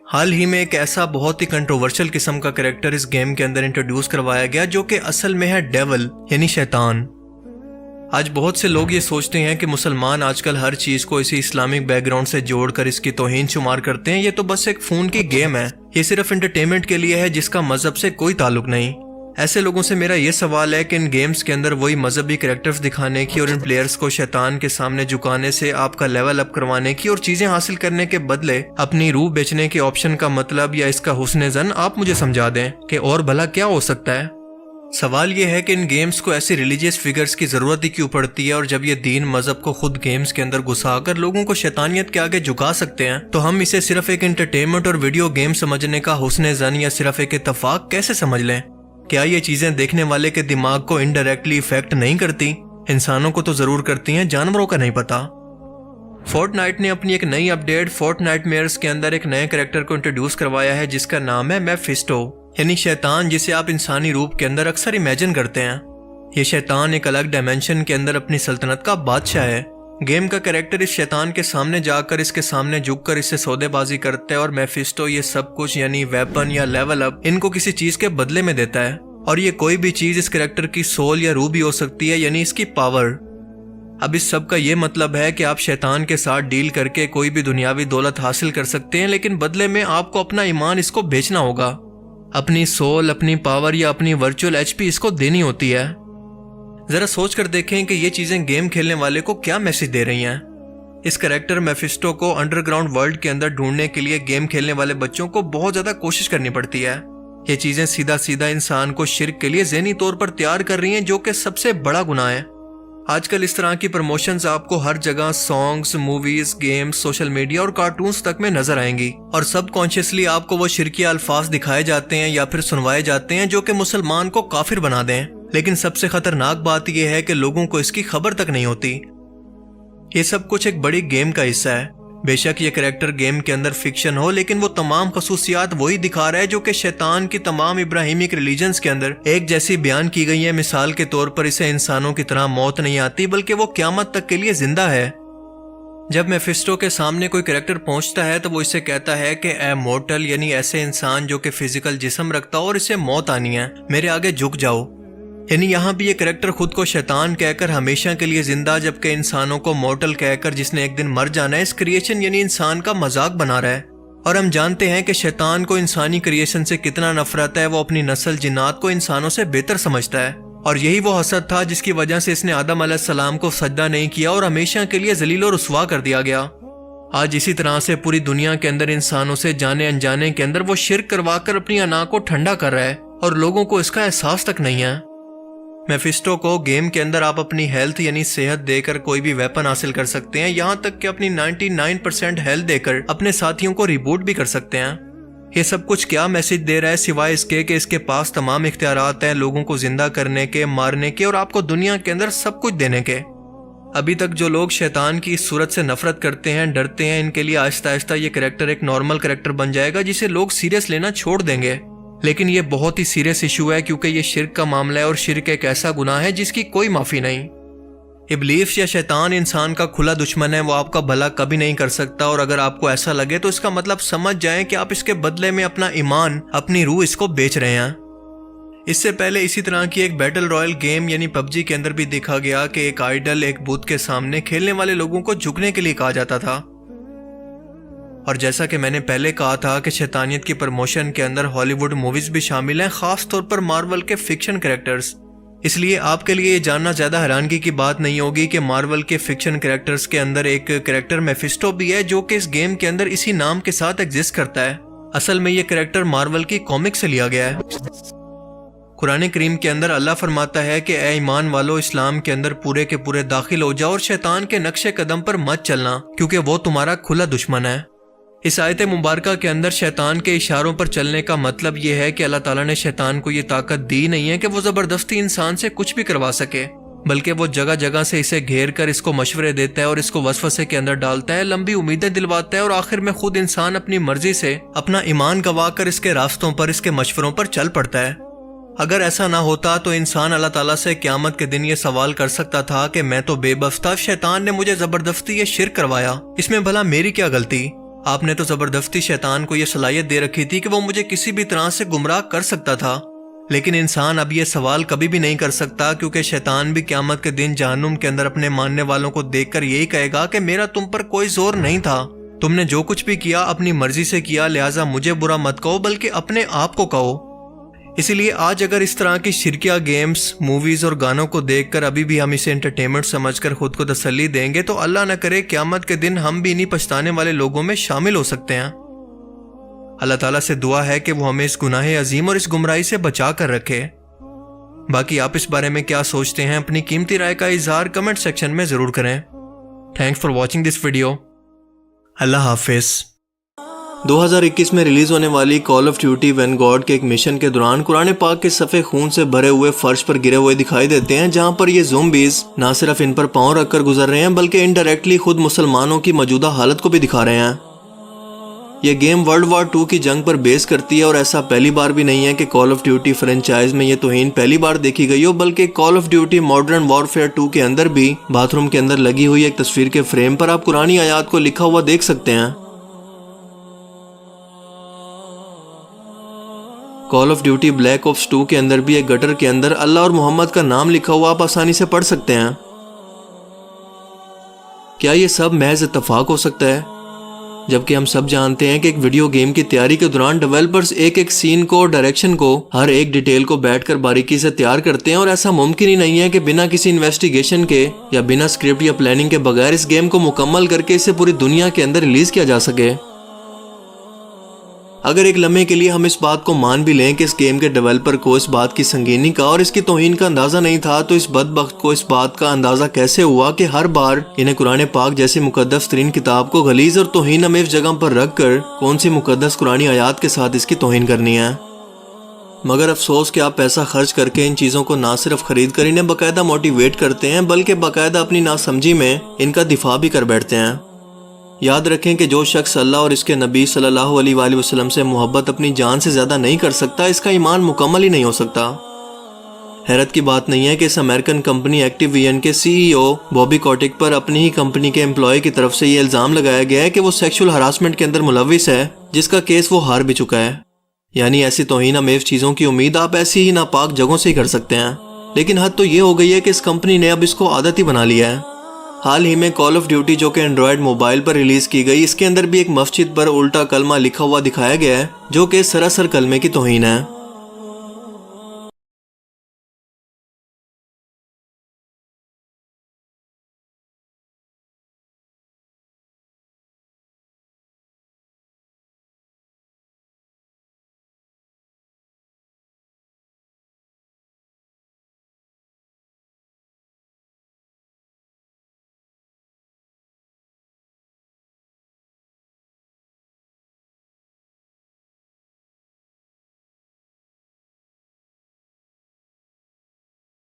حال ہی میں ایک ایسا بہت ہی کنٹروورشل قسم کا کریکٹر اس گیم کے اندر انٹروڈیوس کروایا گیا جو کہ اصل میں ہے ڈیول یعنی شیطان۔ آج بہت سے لوگ یہ سوچتے ہیں کہ مسلمان آج کل ہر چیز کو اسی اسلامک بیک گراؤنڈ سے جوڑ کر اس کی توہین شمار کرتے ہیں۔ یہ تو بس ایک فون کی گیم ہے، یہ صرف انٹرٹینمنٹ کے لیے ہے جس کا مذہب سے کوئی تعلق نہیں۔ ایسے لوگوں سے میرا یہ سوال ہے کہ ان گیمز کے اندر وہی مذہبی کریکٹرز دکھانے کی اور ان پلیئرز کو شیطان کے سامنے جھکانے سے آپ کا لیول اپ کروانے کی اور چیزیں حاصل کرنے کے بدلے اپنی روح بیچنے کے آپشن کا مطلب یا اس کا حسن زن آپ مجھے سمجھا دیں کہ اور بھلا کیا ہو سکتا ہے۔ سوال یہ ہے کہ ان گیمز کو ایسی ریلیجیس فگرز کی ضرورت ہی کیوں پڑتی ہے، اور جب یہ دین مذہب کو خود گیمز کے اندر گھسا کر لوگوں کو شیطانیت کے آگے جھکا سکتے ہیں، تو ہم اسے صرف ایک انٹرٹینمنٹ اور ویڈیو گیم سمجھنے کا حسن زن یا صرف ایک اتفاق کیسے سمجھ لیں؟ کیا یہ چیزیں دیکھنے والے کے دماغ کو انڈائریکٹلی افیکٹ نہیں کرتی؟ انسانوں کو تو ضرور کرتی ہیں، جانوروں کا نہیں پتا۔ فورٹ نائٹ نے اپنی ایک نئی اپڈیٹ فورٹ نائٹ میئرز کے اندر ایک نئے کریکٹر کو انٹروڈیوس کروایا ہے جس کا نام ہے میفسٹو یعنی شیطان، جسے آپ انسانی روپ کے اندر اکثر امیجن کرتے ہیں۔ یہ شیطان ایک الگ ڈائمینشن کے اندر اپنی سلطنت کا بادشاہ ہے۔ گیم کا کریکٹر اس شیطان کے سامنے جا کر اس کے سامنے جھک کر اس سے سودے بازی کرتا ہے، اور میفسٹو یہ سب کچھ یعنی ویپن یا لیول اپ ان کو کسی چیز کے بدلے میں دیتا ہے، اور یہ کوئی بھی چیز اس کریکٹر کی سول یا روح بھی ہو سکتی ہے، یعنی اس کی پاور۔ اب اس سب کا یہ مطلب ہے کہ آپ شیطان کے ساتھ ڈیل کر کے کوئی بھی دنیاوی دولت حاصل کر سکتے ہیں، لیکن بدلے میں آپ کو اپنا ایمان اس کو بیچنا ہوگا، اپنی سول، اپنی پاور یا اپنی ورچوئل ایچ پی اس کو دینی ہوتی ہے۔ ذرا سوچ کر دیکھیں کہ یہ چیزیں گیم کھیلنے والے کو کیا میسج دے رہی ہیں۔ اس کریکٹر میفسٹو کو انڈر گراؤنڈ ورلڈ کے اندر ڈھونڈنے کے لیے گیم کھیلنے والے بچوں کو بہت زیادہ کوشش کرنی پڑتی ہے۔ یہ چیزیں سیدھا سیدھا انسان کو شرک کے لیے ذہنی طور پر تیار کر رہی ہیں، جو کہ سب سے بڑا گناہ ہے۔ آج کل اس طرح کی پروموشنز آپ کو ہر جگہ songs, movies, games, social media اور کارٹونز تک میں نظر آئیں گی، اور سب کانشیسلی آپ کو وہ شرکیہ الفاظ دکھائے جاتے ہیں یا پھر سنوائے جاتے ہیں جو کہ مسلمان کو کافر بنا دیں۔ لیکن سب سے خطرناک بات یہ ہے کہ لوگوں کو اس کی خبر تک نہیں ہوتی۔ یہ سب کچھ ایک بڑی گیم کا حصہ ہے۔ بے شک یہ کریکٹر گیم کے اندر فکشن ہو، لیکن وہ تمام خصوصیات وہی دکھا رہا ہے جو کہ شیطان کی تمام ابراہیمک ریلیجنز کے اندر ایک جیسی بیان کی گئی ہے۔ مثال کے طور پر اسے انسانوں کی طرح موت نہیں آتی، بلکہ وہ قیامت تک کے لیے زندہ ہے۔ جب میفسٹو کے سامنے کوئی کریکٹر پہنچتا ہے تو وہ اسے کہتا ہے کہ اے مورٹل، یعنی ایسے انسان جو کہ فزیکل جسم رکھتا ہو اور اسے موت آنی ہے، میرے آگے جھک جاؤ۔ یعنی یہاں بھی یہ کریکٹر خود کو شیطان کہہ کر ہمیشہ کے لیے زندہ، جبکہ انسانوں کو مورٹل کہہ کر جس نے ایک دن مر جانا ہے، اس کریشن یعنی انسان کا مذاق بنا رہا ہے۔ اور ہم جانتے ہیں کہ شیطان کو انسانی کریشن سے کتنا نفرت ہے، وہ اپنی نسل جنات کو انسانوں سے بہتر سمجھتا ہے، اور یہی وہ حسد تھا جس کی وجہ سے اس نے آدم علیہ السلام کو سجدہ نہیں کیا اور ہمیشہ کے لیے ذلیل و رسوا کر دیا گیا۔ آج اسی طرح سے پوری دنیا کے اندر انسانوں سے جانے انجانے کے اندر وہ شرک کروا کر اپنی انا کو ٹھنڈا کر رہا ہے، اور لوگوں کو اس کا احساس تک نہیں ہے۔ میفسٹو کو گیم کے اندر آپ اپنی ہیلتھ یعنی صحت دے کر کوئی بھی ویپن حاصل کر سکتے ہیں، یہاں تک کہ اپنی 99% ہیلتھ دے کر اپنے ساتھیوں کو ریبوٹ بھی کر سکتے ہیں۔ یہ سب کچھ کیا میسج دے رہا ہے سوائے اس کے کہ اس کے پاس تمام اختیارات ہیں لوگوں کو زندہ کرنے کے، مارنے کے اور آپ کو دنیا کے اندر سب کچھ دینے کے۔ ابھی تک جو لوگ شیطان کی اس صورت سے نفرت کرتے ہیں، ڈرتے ہیں، ان کے لیے آہستہ آہستہ یہ کریکٹر ایک نارمل کریکٹر بن جائے گا جسے لوگ سیریس لینا چھوڑ دیں گے۔ لیکن یہ بہت ہی سیریس ایشو ہے، کیونکہ یہ شرک کا معاملہ ہے، اور شرک ایک ایسا گناہ ہے جس کی کوئی معافی نہیں۔ ابلیس یا شیطان انسان کا کھلا دشمن ہے، وہ آپ کا بھلا کبھی نہیں کر سکتا، اور اگر آپ کو ایسا لگے تو اس کا مطلب سمجھ جائیں کہ آپ اس کے بدلے میں اپنا ایمان، اپنی روح اس کو بیچ رہے ہیں۔ اس سے پہلے اسی طرح کی ایک بیٹل رائل گیم یعنی PUBG کے اندر بھی دیکھا گیا کہ ایک آئیڈل ایک بت کے سامنے کھیلنے والے لوگوں کو جھکنے کے لیے کہا جاتا تھا۔ اور جیسا کہ میں نے پہلے کہا تھا کہ شیطانیت کی پروموشن کے اندر ہالی ووڈ موویز بھی شامل ہیں، خاص طور پر مارول کے فکشن کریکٹرز۔ اس لیے آپ کے لیے یہ جاننا زیادہ حیرانگی کی بات نہیں ہوگی کہ مارول کے فکشن کریکٹرز کے اندر ایک کریکٹر میفسٹو بھی ہے جو کہ اس گیم کے اندر اسی نام کے ساتھ ایگزسٹ کرتا ہے۔ اصل میں یہ کریکٹر مارول کی کامک سے لیا گیا ہے۔ قرآن کریم کے اندر اللہ فرماتا ہے کہ اے ایمان والو، اسلام کے اندر پورے کے پورے داخل ہو جاؤ اور شیطان کے نقش قدم پر مت چلنا، کیونکہ وہ تمہارا کھلا دشمن ہے۔ اس آیت مبارکہ کے اندر شیطان کے اشاروں پر چلنے کا مطلب یہ ہے کہ اللہ تعالیٰ نے شیطان کو یہ طاقت دی نہیں ہے کہ وہ زبردستی انسان سے کچھ بھی کروا سکے، بلکہ وہ جگہ جگہ سے اسے گھیر کر اس کو مشورے دیتا ہے اور اس کو وسوسے کے اندر ڈالتا ہے، لمبی امیدیں دلواتا ہے، اور آخر میں خود انسان اپنی مرضی سے اپنا ایمان گوا کر اس کے راستوں پر، اس کے مشوروں پر چل پڑتا ہے۔ اگر ایسا نہ ہوتا تو انسان اللہ تعالیٰ سے قیامت کے دن یہ سوال کر سکتا تھا کہ میں تو بے بس تھا، شیطان نے مجھے زبردستی یہ شرک کروایا، اس میں بھلا میری کیا غلطی؟ آپ نے تو زبردستی شیطان کو یہ صلاحیت دے رکھی تھی کہ وہ مجھے کسی بھی طرح سے گمراہ کر سکتا تھا، لیکن انسان اب یہ سوال کبھی بھی نہیں کر سکتا، کیونکہ شیطان بھی قیامت کے دن جہنم کے اندر اپنے ماننے والوں کو دیکھ کر یہی کہے گا کہ میرا تم پر کوئی زور نہیں تھا، تم نے جو کچھ بھی کیا اپنی مرضی سے کیا، لہٰذا مجھے برا مت کہو بلکہ اپنے آپ کو کہو۔ اسی لیے آج اگر اس طرح کی شرکیہ گیمز، موویز اور گانوں کو دیکھ کر ابھی بھی ہم اسے انٹرٹینمنٹ سمجھ کر خود کو تسلی دیں گے تو اللہ نہ کرے قیامت کے دن ہم بھی انہی پچھتانے والے لوگوں میں شامل ہو سکتے ہیں۔ اللہ تعالیٰ سے دعا ہے کہ وہ ہمیں اس گناہ عظیم اور اس گمراہی سے بچا کر رکھے۔ باقی آپ اس بارے میں کیا سوچتے ہیں؟ اپنی قیمتی رائے کا اظہار کمنٹ سیکشن میں ضرور کریں۔ Thanks for watching this video. اللہ حافظ۔ 2021 میں ریلیز ہونے والی کال آف ڈیوٹی وینگارڈ کے ایک مشن کے دوران قرآن پاک کے صفحے خون سے بھرے ہوئے فرش پر گرے ہوئے دکھائی دیتے ہیں، جہاں پر یہ زومبیز نہ صرف ان پر پاؤں رکھ کر گزر رہے ہیں بلکہ انڈائریکٹلی خود مسلمانوں کی موجودہ حالت کو بھی دکھا رہے ہیں۔ یہ گیم ورلڈ وار 2 کی جنگ پر بیس کرتی ہے، اور ایسا پہلی بار بھی نہیں ہے کہ کال آف ڈیوٹی فرنچائز میں یہ توہین پہلی بار دیکھی گئی ہو، بلکہ کال آف ڈیوٹی ماڈرن وارفیئر 2 کے اندر بھی باتھ روم کے اندر لگی ہوئی ایک تصویر کے فریم پر آپ قرآنی آیات کو لکھا ہوا دیکھ سکتے ہیں۔ کال آف ڈیوٹی بلیک آپس 2 کے اندر بھی ایک گٹر کے اندر اللہ اور محمد کا نام لکھا ہوا آپ آسانی سے پڑھ سکتے ہیں۔ کیا یہ سب محض اتفاق ہو سکتا ہے؟ جبکہ ہم سب جانتے ہیں کہ ایک ویڈیو گیم کی تیاری کے دوران ڈیولپرز ایک ایک سین کو، ڈائریکشن کو، ہر ایک ڈیٹیل کو بیٹھ کر باریکی سے تیار کرتے ہیں، اور ایسا ممکن ہی نہیں ہے کہ بنا کسی انویسٹیگیشن کے یا بنا اسکرپٹ یا پلاننگ کے بغیر اس گیم کو مکمل کر کے اسے پوری دنیا کے اندر ریلیز کیا جا سکے۔ اگر ایک لمحے کے لیے ہم اس بات کو مان بھی لیں کہ اس گیم کے ڈیولپر کو اس بات کی سنگینی کا اور اس کی توہین کا اندازہ نہیں تھا، تو اس بدبخت کو اس بات کا اندازہ کیسے ہوا کہ ہر بار انہیں قرآن پاک جیسی مقدس ترین کتاب کو غلیظ اور توہین امیز جگہ پر رکھ کر کون سی مقدس قرآنی آیات کے ساتھ اس کی توہین کرنی ہے؟ مگر افسوس کہ آپ پیسہ خرچ کر کے ان چیزوں کو نہ صرف خرید کر انہیں باقاعدہ موٹیویٹ کرتے ہیں بلکہ باقاعدہ اپنی ناسمجھی میں ان کا دفاع بھی کر بیٹھتے ہیں۔ یاد رکھیں کہ جو شخص اللہ اور اس کے نبی صلی اللہ علیہ وآلہ وسلم سے محبت اپنی جان سے زیادہ نہیں کر سکتا، اس کا ایمان مکمل ہی نہیں ہو سکتا۔ حیرت کی بات نہیں ہے کہ اس امریکن کمپنی ایکٹیویژن کے CEO بوبی کوٹک پر اپنی ہی کمپنی کے امپلائی کی طرف سے یہ الزام لگایا گیا ہے کہ وہ سیکشول ہراسمنٹ کے اندر ملوث ہے، جس کا کیس وہ ہار بھی چکا ہے۔ یعنی ایسی توہین امیز چیزوں کی امید آپ ایسی ہی ناپاک جگہوں سے ہی کر سکتے ہیں، لیکن حد تو یہ ہو گئی ہے کہ اس کمپنی نے اب اس کو عادت ہی بنا لیا ہے۔ حال ہی میں کال آف ڈیوٹی جو کہ اینڈرائڈ موبائل پر ریلیز کی گئی، اس کے اندر بھی ایک مسجد پر الٹا کلمہ لکھا ہوا دکھایا گیا ہے جو کہ سراسر کلمے کی توہین ہے۔